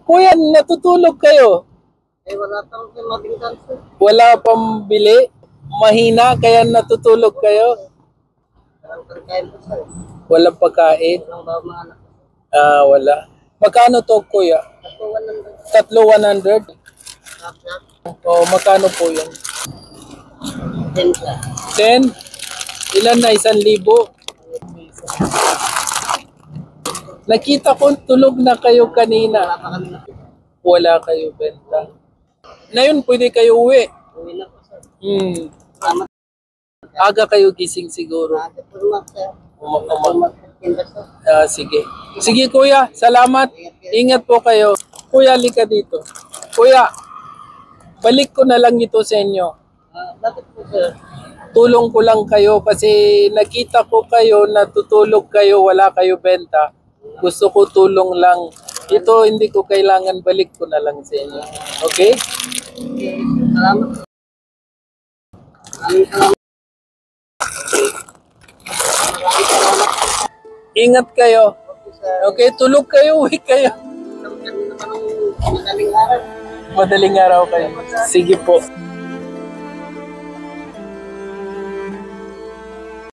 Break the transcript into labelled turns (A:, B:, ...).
A: Kuya, natutulog kayo.
B: Eh, wala pang mabinggan sir.
A: Wala pang bili. Mahina, kaya natutulog kayo.
B: Walang pagkain po sir.
A: Walang pagkain.
B: Walang bawa mga anak.
A: Wala. Magkano to, kuya?
B: Tatlo 100.
A: 100? Magkano po yun?
B: 10 sir.
A: 10? Ilan na? 1,000? Nakita ko tulog na kayo kanina.
B: Wala pa kami nakita.
A: Wala kayo benta. Ngayon, pwede kayo uwi.
B: Uwi na po sir. Salamat.
A: Aga kayo gising siguro.
B: Agad po naman sir. Magtinda sir.
A: Sige. Sige kuya, salamat. Ingat po kayo. Kuya, lika dito. Kuya, balik ko na lang ito sa inyo.
B: Bakit po sir?
A: Tulong ko lang kayo kasi nakita ko kayo, natutulog kayo, wala kayo benta. Gusto ko tulong lang. Ito hindi ko kailangan, balik ko na lang sa inyo. Okay?
B: Okay. Salamat. Maraming salamat.
A: Ingat kayo.
B: Okay sir.
A: Okay, tulog kayo, uwi kayo.
B: Madaling araw.
A: Madaling araw kayo. Sige po.